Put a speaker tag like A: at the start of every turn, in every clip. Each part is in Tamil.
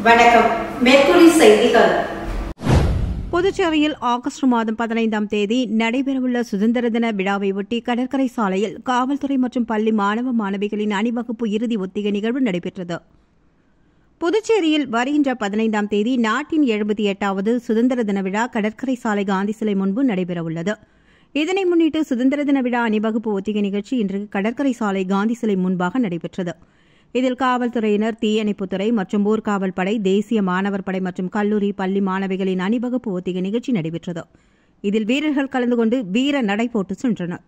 A: வணக்கம். மேற்குறி செய்திகள்.
B: புதுச்சேரியில் ஆகஸ்ட் மாதம் 15ஆம் தேதி நடைபெறவுள்ள சுதந்திர தின விழாவையொட்டி கடற்கரை சாலையில் காவல்துறை மற்றும் பள்ளி மாணவ மாணவிகளின் அணிவகுப்பு இறுதி ஒத்திகை நிகழ்வு நடைபெற்றது. புதுச்சேரியில் வருகின்ற 15ஆம் தேதி நாட்டின் 78வது சுதந்திர தின விழா கடற்கரை சாலை காந்தி சிலை முன்பு நடைபெறவுள்ளது. இதனை முன்னிட்டு சுதந்திர தின விழா அணிவகுப்பு ஒத்திகை நிகழ்ச்சி இன்று கடற்கரை சாலை காந்தி சிலை முன்பாக நடைபெற்றது. இதில் காவல்துறையினர், தீயணைப்புத்துறை மற்றும் ஊர்காவல் படை, தேசிய மாணவர் படை மற்றும் கல்லூரி, பள்ளி மாணவிகளின் அணிவகுப்பு ஒத்திகை நிகழ்ச்சி நடைபெற்றது. இதில் வீரர்கள் கலந்து கொண்டு வீர நடை போட்டு சென்றனர்.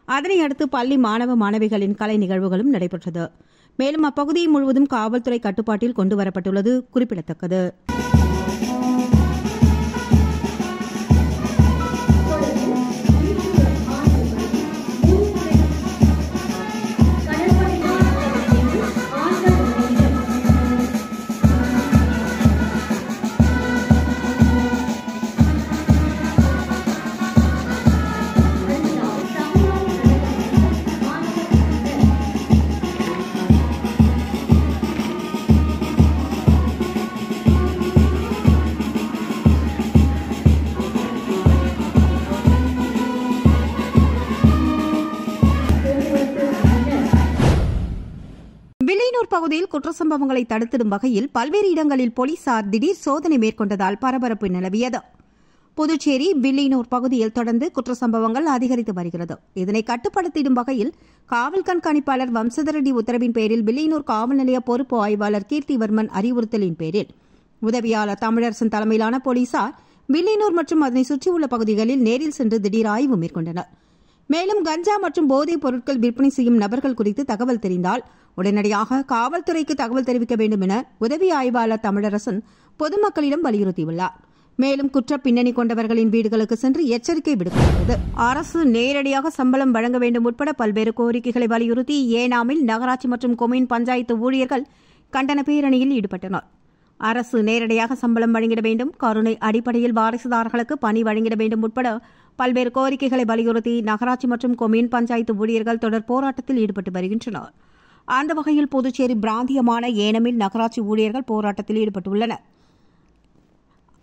B: அதனையடுத்து பள்ளி மாணவ மாணவிகளின் கலை நிகழ்வுகளும் நடைபெற்றது. மேலும் அப்பகுதியை முழுவதும் காவல்துறை கட்டுப்பாட்டில் கொண்டுவரப்பட்டுள்ளது குறிப்பிடத்தக்கது. வில்லியனூர் பகுதியில் குற்ற சம்பவங்களை தடுத்திடும் வகையில் பல்வேறு இடங்களில் போலீசார் திடீர் சோதனை மேற்கொண்டதால் பரபரப்பு நிலவியது. புதுச்சேரி வில்லியனூர் பகுதியில் தொடர்ந்து குற்ற சம்பவங்கள் அதிகரித்து வருகிறது. இதனை கட்டுப்படுத்திடும் வகையில் காவல் கண்காணிப்பாளர் வம்சதரெட்டி உத்தரவின் பேரில் வில்லியனூர் காவல் நிலைய பொறுப்பு ஆய்வாளர் கீர்த்திவர்மன் அறிவுறுத்தலின் பேரில் உதவியாளர் தமிழரசன் தலைமையிலான போலீசார் வில்லியனூர் மற்றும் அதனை சுற்றியுள்ள பகுதிகளில் நேரில் சென்று திடீர் ஆய்வு மேற்கொண்டனர். மேலும் கஞ்சா மற்றும் போதைப் பொருட்கள் விற்பனை செய்யும் நபர்கள் குறித்து தகவல் தெரிந்தால் உடனடியாக காவல்துறைக்கு தகவல் தெரிவிக்க வேண்டும் என உதவி ஆய்வாளர் தமிழரசன் பொதுமக்களிடம் வலியுறுத்தியுள்ளார். மேலும் குற்ற பின்னணி கொண்டவர்களின் வீடுகளுக்கு சென்று எச்சரிக்கை விடுக்கப்பட்டது. அரசு நேரடியாக சம்பளம் வழங்க வேண்டும் உட்பட பல்வேறு கோரிக்கைகளை வலியுறுத்தி ஏனாமில் நகராட்சி மற்றும் கொம்யூன் பஞ்சாயத்து ஊழியர்கள் கண்டன பேரணியில் ஈடுபட்டனர். அரசு நேரடியாக சம்பளம் வழங்கிட வேண்டும், கருணை அடிப்படையில் வாரிசுதாரர்களுக்கு பணி வழங்கிட வேண்டும் உட்பட பல்வேறு கோரிக்கைகளை வலியுறுத்தி நகராட்சி மற்றும் கொம்யூன் பஞ்சாயத்து ஊழியர்கள் தொடர் போராட்டத்தில் ஈடுபட்டு வருகின்றனர். அந்த வகையில் புதுச்சேரி பிராந்தியமான ஏனமில் நகராட்சி ஊழியர்கள் போராட்டத்தில் ஈடுபட்டுள்ளனர்.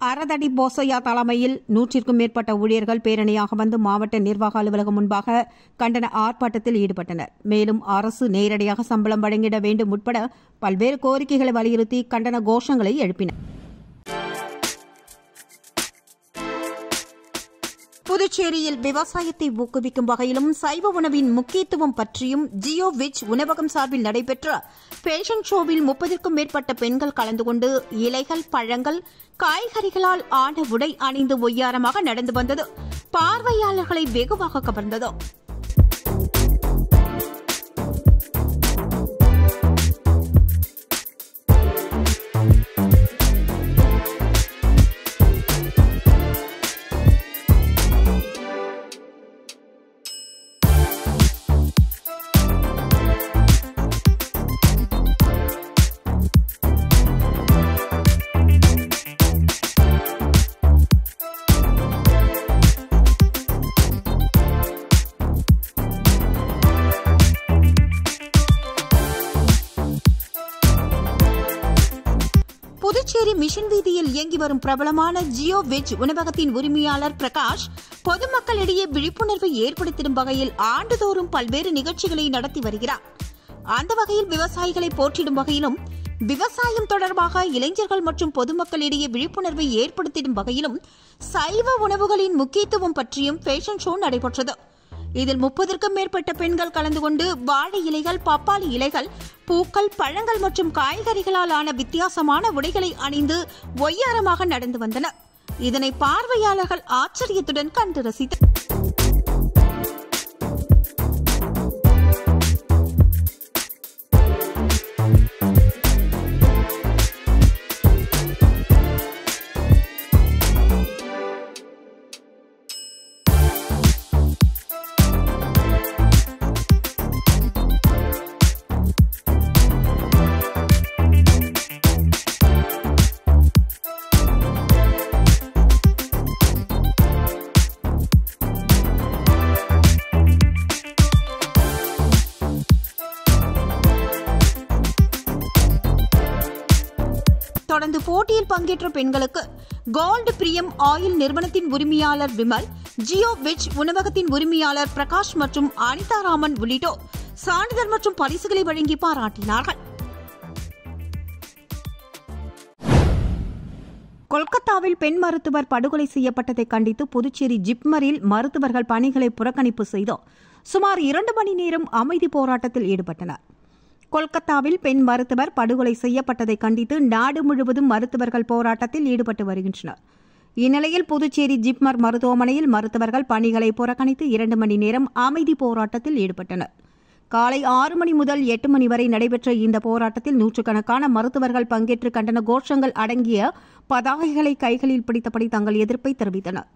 B: அரதடி போசையா தலைமையில் 100க்கும் மேற்பட்ட ஊழியர்கள் பேரணியாக வந்து மாவட்ட நிர்வாக அலுவலகம் முன்பாக கண்டன ஆர்ப்பாட்டத்தில் ஈடுபட்டனர். மேலும் அரசு நேரடியாக சம்பளம் வழங்கிட வேண்டும் உட்பட பல்வேறு கோரிக்கைகளை வலியுறுத்தி கண்டன கோஷங்களை எழுப்பினர். புதுச்சேரியில் விவசாயத்தை ஊக்குவிக்கும் வகையிலும் சைவ உணவின் முக்கியத்துவம் பற்றியும் ஜியோ வெஜ் உணவகம் சார்பில் நடைபெற்ற ஃபேஷன் ஷோவில் 30க்கும் மேற்பட்ட பெண்கள் கலந்து கொண்டு இலைகள், பழங்கள், காய்கறிகளால் ஆன உடை அணிந்து ஒய்யாரமாக நடந்து வந்தது பார்வையாளர்களை வெகுவாக கவர்ந்தது. புதுச்சேரி மிஷன் வீதியில் இயங்கி வரும் பிரபலமான ஜியோ வெஜ் உணவகத்தின் உரிமையாளர் பிரகாஷ் பொதுமக்களிடையே விழிப்புணர்வை ஏற்படுத்திடும் வகையில் ஆண்டுதோறும் பல்வேறு நிகழ்ச்சிகளை நடத்தி வருகிறார். அந்த வகையில் விவசாயிகளை போற்றிடும் வகையிலும் விவசாயம் தொடர்பாக இளைஞர்கள் மற்றும் பொதுமக்களிடையே விழிப்புணர்வை ஏற்படுத்திடும் வகையிலும் சைவ உணவுகளின் முக்கியத்துவம் பற்றியும் ஃபேஷன் ஷோ நடைபெற்றது. இதில் 30க்கும் மேற்பட்ட பெண்கள் கலந்து கொண்டு வாழை இலைகள், பப்பாளி இலைகள், பூக்கள், பழங்கள் மற்றும் காய்கறிகளால் ஆன வித்தியாசமான உடைகளை அணிந்து ஒய்யாரமாக நடந்து வந்தனர். இதனை பார்வையாளர்கள் ஆச்சரியத்துடன் கண்டு ரசித்தனர். தொடர்ந்து போட்டியில் பங்கேற்ற பெண்களுக்கு கோல்டு பிரியம் ஆயில் நிறுவனத்தின் உரிமையாளர் விமல், ஜியோ வெஜ் உணவகத்தின் உரிமையாளர் பிரகாஷ் மற்றும் அனிதா ராமன் உள்ளிட்டோர் சான்றிதழ் மற்றும் பரிசுகளை வழங்கி பாராட்டினார்கள். கொல்கத்தாவில் பெண் மருத்துவர் படுகொலை செய்யப்பட்டதை கண்டித்து புதுச்சேரி ஜிப்மரில் மருத்துவர்கள் பணிகளை புறக்கணிப்பு செய்து சுமார் 2 மணி நேரம் அமைதி போராட்டத்தில் ஈடுபட்டனர். கொல்கத்தாவில் பெண் மருத்துவர் படுகொலை செய்யப்பட்டதை கண்டித்து நாடு முழுவதும் மருத்துவர்கள் போராட்டத்தில் ஈடுபட்டு வருகின்றனர். இந்நிலையில் புதுச்சேரி ஜிப்மர் மருத்துவமனையில் மருத்துவர்கள் பணிகளை புறக்கணித்து 2 மணி நேரம் அமைதி போராட்டத்தில் ஈடுபட்டனர். காலை 6 மணி முதல் 8 மணி வரை நடைபெற்ற இந்த போராட்டத்தில் நூற்றுக்கணக்கான மருத்துவர்கள் பங்கேற்று கண்டன கோஷங்கள் அடங்கிய பதாகைகளை கைகளில் பிடித்தபடி தங்கள் எதிர்ப்பை தெரிவித்தனர்.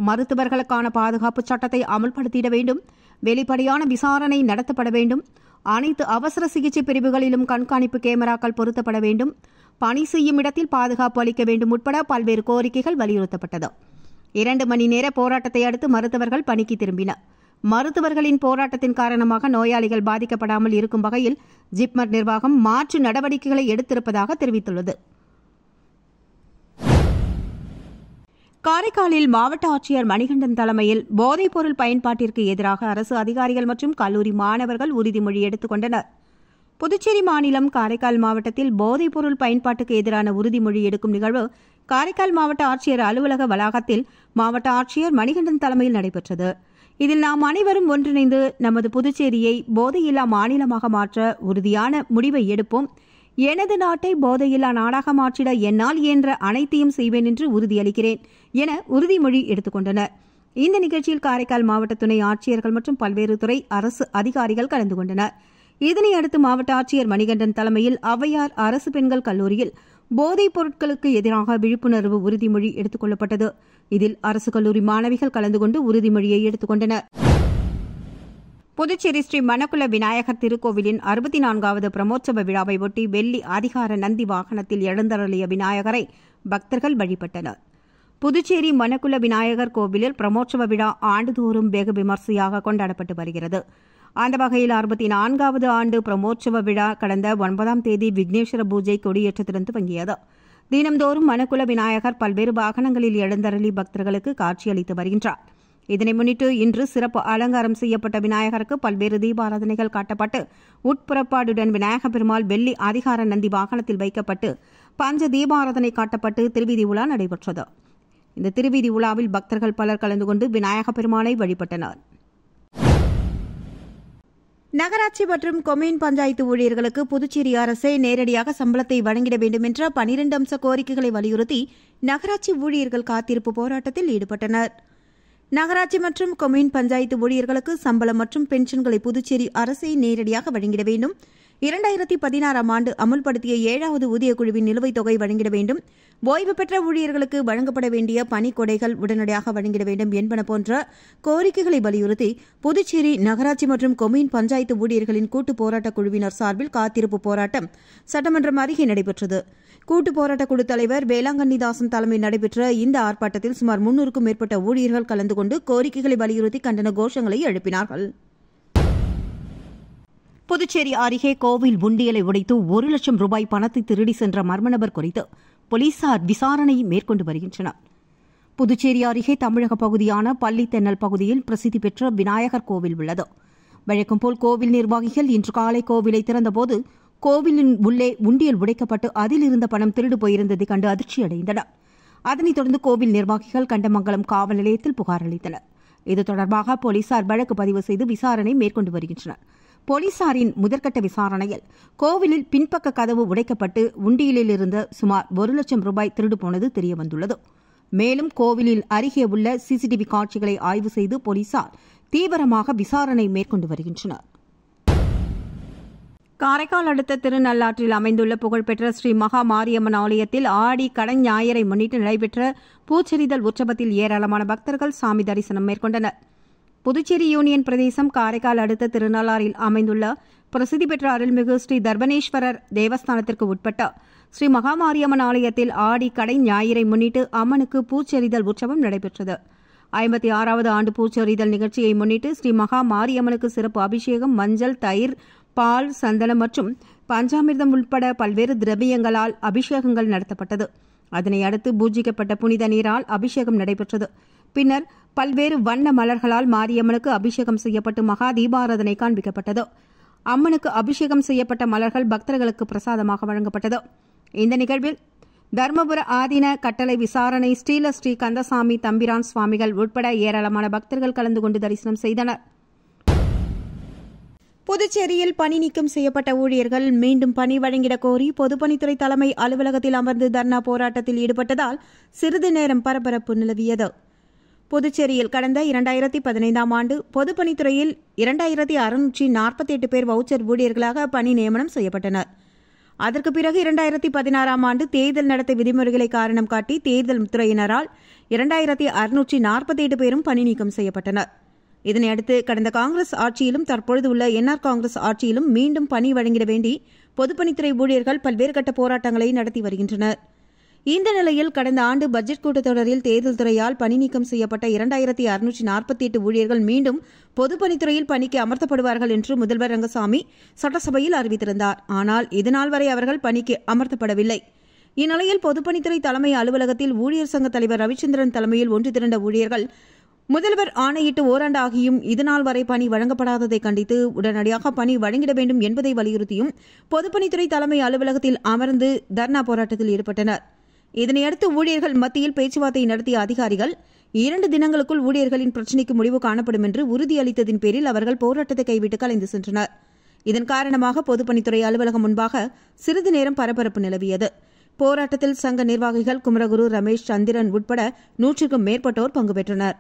B: மருத்துவர்களுக்கான பாதுகாப்பு சட்டத்தை அமல்படுத்திட வேண்டும், வெளிப்படையான விசாரணை நடத்தப்பட வேண்டும், அனைத்து அவசர சிகிச்சை பிரிவுகளிலும் கண்காணிப்பு கேமராக்கள் பொருத்தப்பட வேண்டும், பணி செய்யும் இடத்தில் பாதுகாப்பு அளிக்க வேண்டும் உட்பட பல்வேறு கோரிக்கைகள் வலியுறுத்தப்பட்டது. 2 மணி நேர போராட்டத்தை அடுத்து மருத்துவர்கள் பணிக்கு திரும்பினர். மருத்துவர்களின் போராட்டத்தின் காரணமாக நோயாளிகள் பாதிக்கப்படாமல் இருக்கும் வகையில் ஜிப்மர் நிர்வாகம் மாற்று நடவடிக்கைகளை எடுத்திருப்பதாக தெரிவித்துள்ளது. காரைக்காலில் மாவட்ட ஆட்சியர் மணிகண்டன் தலைமையில் போதைப்பொருள் பயன்பாட்டிற்கு எதிராக அரசு அதிகாரிகள் மற்றும் கல்லூரி மாணவர்கள் உறுதிமொழி எடுத்துக் கொண்டனர். புதுச்சேரி மாநிலம் காரைக்கால் மாவட்டத்தில் போதைப்பொருள் பயன்பாட்டுக்கு எதிரான உறுதிமொழி எடுக்கும் நிகழ்வு காரைக்கால் மாவட்ட ஆட்சியர் அலுவலக வளாகத்தில் மாவட்ட ஆட்சியர் மணிகண்டன் தலைமையில் நடைபெற்றது. இதில் நாம் அனைவரும் ஒன்றிணைந்து நமது புதுச்சேரியை போதையில்லா மாநிலமாக மாற்ற உறுதியான முடிவை எடுப்போம். எனது நாட்டை போதையில்லா நாடாக மாற்றிட என்னால் இயன்ற அனைத்தையும் செய்வேன் என்று உறுதியளிக்கிறேன் என உறுதிமொழி எடுத்துக் கொண்டனர். இந்த நிகழ்ச்சியில் காரைக்கால் மாவட்ட துணை ஆட்சியர்கள் மற்றும் பல்வேறு துறை அரசு அதிகாரிகள் கலந்து கொண்டனர். இதனையடுத்து மாவட்ட ஆட்சியர் மணிகண்டன் தலைமையில் ஔவையார் அரசு பெண்கள் கல்லூரியில் போதைப் பொருட்களுக்கு எதிராக விழிப்புணர்வு உறுதிமொழி எடுத்துக் கொள்ளப்பட்டது. இதில் அரசு கல்லூரி மாணவிகள் கலந்து கொண்டு உறுதிமொழியை எடுத்துக் கொண்டனர். புதுச்சேரி ஸ்ரீ மணக்குள விநாயகர் திருக்கோவிலின் 64வது பிரமோற்சவ விழாவை ஒட்டி வெள்ளி அதிகார நந்தி வாகனத்தில் எழுந்தருளிய விநாயகரை பக்தர்கள் வழிபட்டனர். புதுச்சேரி மணக்குள விநாயகர் கோவிலில் பிரமோற்சவ விழா ஆண்டுதோறும் வெகு விமர்சையாக கொண்டாடப்பட்டு வருகிறது. அந்த வகையில் 64வது ஆண்டு பிரமோற்சவ விழா கடந்த 9ஆம் தேதி விக்னேஸ்வர பூஜை கொடியேற்றத்துடன் துவங்கியது. தினம்தோறும் மணக்குள விநாயகர் பல்வேறு வாகனங்களில் எழுந்தருளி பக்தர்களுக்கு காட்சியளித்து வருகின்றார். இதனை முன்னிட்டு இன்று சிறப்பு அலங்காரம் செய்யப்பட்ட விநாயகருக்கு பல்வேறு தீபாராதனைகள் காட்டப்பட்டு உட்புறப்பாடுடன் விநாயக பெருமாள் வெள்ளி அதிகார நந்தி வாகனத்தில் வைக்கப்பட்டு பஞ்ச தீபாராதனை காட்டப்பட்டு திருவீதி உலா நடைபெற்றது. இந்த திருவீதி உலாவில் பக்தர்கள் பலர் கலந்து கொண்டு விநாயக பெருமாளை வழிபட்டனர். நகராட்சி மற்றும் கொம்யூன் பஞ்சாயத்து ஊழியர்களுக்கு புதுச்சேரி அரசே நேரடியாக சம்பளத்தை வழங்கிட வேண்டும் என்ற 12 அம்ச கோரிக்கைகளை வலியுறுத்தி நகராட்சி ஊழியர்கள் காத்திருப்பு போராட்டத்தில் ஈடுபட்டனர். நகராட்சி மற்றும் கொம்யூன் பஞ்சாயத்து ஊழியர்களுக்கு சம்பளம் மற்றும் பென்ஷன்களை புதுச்சேரி அரசே நேரடியாக வழங்கிட வேண்டும், 2016ஆம் ஆண்டு அமுல்படுத்திய 7வது ஊதியக் குழுவின் நிலுவைத் தொகை வழங்கிட வேண்டும், ஓய்வு பெற்ற ஊழியர்களுக்கு வழங்கப்பட வேண்டிய பணிக்கொடைகள் உடனடியாக வழங்கிட வேண்டும் என்பன போன்ற கோரிக்கைகளை வலியுறுத்தி புதுச்சேரி நகராட்சி மற்றும் கொம்யூன் பஞ்சாயத்து ஊழியர்களின் கூட்டு போராட்டக் குழுவினர் சார்பில் காத்திருப்பு போராட்டம் சட்டமன்றம் அருகே நடைபெற்றது. கூட்டு போராட்டக் குழு தலைவர் வேளாங்கண்ணிதாசன் தலைமையில் நடைபெற்ற இந்த ஆர்ப்பாட்டத்தில் சுமார் 300க்கும் மேற்பட்ட ஊழியர்கள் கலந்து கொண்டு கோரிக்கைகளை வலியுறுத்தி கண்டன கோஷங்களை எழுப்பினார்கள். புதுச்சேரி அருகே கோவில் உண்டியலை உடைத்து 1 லட்சம் ரூபாய் பணத்தை திருடி சென்ற மர்ம நபர் குறித்து போலீசார் விசாரணை மேற்கொண்டு வருகின்றனர். புதுச்சேரி அருகே தமிழக பகுதியான பள்ளித்தென்னல் பகுதியில் பிரசித்தி பெற்ற விநாயகர் கோவில் உள்ளது. வழக்கம்போல் கோவில் நிர்வாகிகள் இன்று காலை கோவிலை திறந்தபோது கோவிலின் உள்ளே உண்டியல் உடைக்கப்பட்டு அதில் இருந்த பணம் திருடு போயிருந்ததை கண்டு அதிர்ச்சியடைந்தனர். அதனைத் தொடர்ந்து கோவில் நிர்வாகிகள் கண்டமங்கலம் காவல் நிலையத்தில் புகார் அளித்தனர். இது தொடர்பாக போலீசார் வழக்கு பதிவு செய்து விசாரணை மேற்கொண்டு வருகின்றனர். போலீசாரின் முதற்கட்ட விசாரணையில் கோவிலில் பின்பக்க கதவு உடைக்கப்பட்டு உண்டியலில் இருந்த சுமார் 1 லட்சம் ரூபாய் திருடு போனது தெரியவந்துள்ளது. மேலும் கோவிலில் அருகே உள்ள சிசிடிவி காட்சிகளை ஆய்வு செய்து போலீசார் தீவிரமாக விசாரணை மேற்கொண்டு வருகின்றனர். காரைக்கால் அடுத்த திருநள்ளாற்றில் அமைந்துள்ள புகழ்பெற்ற ஸ்ரீ மகா மாரியம்மன் ஆலயத்தில் ஆடி கடன் ஞாயிறை முன்னிட்டு நடைபெற்ற பூச்செறிதல் உற்சவத்தில் ஏராளமான பக்தர்கள் சாமி தரிசனம் மேற்கொண்டனர். புதுச்சேரி யூனியன் பிரதேசம் காரைக்கால் அடுத்த திருநள்ளாறில் அமைந்துள்ள பிரசித்தி பெற்ற அருள்மிகு ஸ்ரீ தர்பனேஸ்வரர் தேவஸ்தானத்திற்கு உட்பட்ட ஸ்ரீ மகாமாரியம்மன் ஆலயத்தில் ஆடி கடை ஞாயிறை முன்னிட்டு அம்மனுக்கு பூச்செறிதல் உற்சவம் நடைபெற்றது. 56வது ஆண்டு பூச்செறிதல் நிகழ்ச்சியை முன்னிட்டு ஸ்ரீ மகா மாரியம்மனுக்கு சிறப்பு அபிஷேகம், மஞ்சள், தயிர், பால், சந்தனம் மற்றும் பஞ்சாமிர்தம் உட்பட பல்வேறு திரவியங்களால் அபிஷேகங்கள் நடத்தப்பட்டது. அதனை அடுத்து பூஜிக்கப்பட்ட புனித நீரால் அபிஷேகம் நடைபெற்றது. பின்னர் பல்வேறு வண்ண மலர்களால் மாரியம்மனுக்கு அபிஷேகம் செய்யப்பட்டு மகா தீபாராதனை காண்பிக்கப்பட்டது. அம்மனுக்கு அபிஷேகம் செய்யப்பட்ட மலர்கள் பக்தர்களுக்கு பிரசாதமாக வழங்கப்பட்டது. இந்த நிகழ்வில் தர்மபுர ஆதீன கட்டளை விசாரணை ஸ்ரீ கந்தசாமி தம்பிரான் சுவாமிகள் உட்பட ஏராளமான பக்தர்கள் கலந்து கொண்டு தரிசனம் செய்தனர். புதுச்சேரியில் பணி நீக்கம் செய்யப்பட்ட ஊழியர்கள் மீண்டும் பணி வழங்கிடக் கோரி பொதுப்பணித்துறை தலைமை அலுவலகத்தில் அமர்ந்து தர்ணா போராட்டத்தில் ஈடுபட்டதால் சிறிது நேரம் பரபரப்பு நிலவியது. புதுச்சேரியில் கடந்த 2015ஆம் ஆண்டு பொதுப்பணித்துறையில் 2648 பேர் வவுச்சர் ஊழியர்களாக பணி நியமனம் செய்யப்பட்டனர். அதற்கு பிறகு 2016ஆம் ஆண்டு தேர்தல் நடத்தை விதிமுறைகளை காரணம் காட்டி தேர்தல் துறையினரால் 2648 பேரும் பணி நீக்கம் செய்யப்பட்டனர். இதனையடுத்து கடந்த காங்கிரஸ் ஆட்சியிலும் தற்பொழுது உள்ள என்ஆர் காங்கிரஸ் ஆட்சியிலும் மீண்டும் பணி வழங்கிட வேண்டி பொதுப்பணித்துறை ஊழியர்கள் பல்வேறு கட்ட போராட்டங்களை நடத்தி வருகின்றனர். இந்த நிலையில் கடந்த ஆண்டு பட்ஜெட் கூட்டத்தொடரில் தேர்தல் துறையால் பணி நீக்கம் செய்யப்பட்ட 2648 ஊழியர்கள் மீண்டும் பொதுப்பணித்துறையில் பணிக்கு அமர்த்தப்படுவார்கள் என்று முதல்வர் ரங்கசாமி சட்டசபையில் அறிவித்திருந்தார். ஆனால் இதுநாள் வரை அவர்கள் பணிக்கு அமர்த்தப்படவில்லை. இந்நிலையில் பொதுப்பணித்துறை தலைமை அலுவலகத்தில் ஊழியர் சங்க தலைவர் ரவிச்சந்திரன் தலைமையில் ஒன்று திரண்ட ஊழியர்கள் முதல்வர் ஆணையிட்டு ஓராண்டு ஆகியும் இதுநாள் வரை பணி வழங்கப்படாததை கண்டித்து உடனடியாக பணி வழங்கிட வேண்டும் என்பதை வலியுறுத்தியும் பொதுப்பணித்துறை தலைமை அலுவலகத்தில் அமர்ந்து தர்ணா போராட்டத்தில் ஈடுபட்டனர். இதனையடுத்து ஊழியர்கள் மத்தியில் பேச்சுவார்த்தை நடத்திய அதிகாரிகள் 2 தினங்களுக்குள் ஊழியர்களின் பிரச்சினைக்கு முடிவு காணப்படும் என்று உறுதியளித்ததின் பேரில் அவர்கள் போராட்டத்தை கைவிட்டு கலைந்து சென்றனர். இதன் காரணமாக பொதுப்பணித்துறை அலுவலகம் முன்பாக சிறிது நேரம் பரபரப்பு நிலவியது. போராட்டத்தில் சங்க நிர்வாகிகள் குமரகுரு, ரமேஷ், சந்திரன் உட்பட 100க்கும் மேற்பட்டோர் பங்கு பெற்றனர்.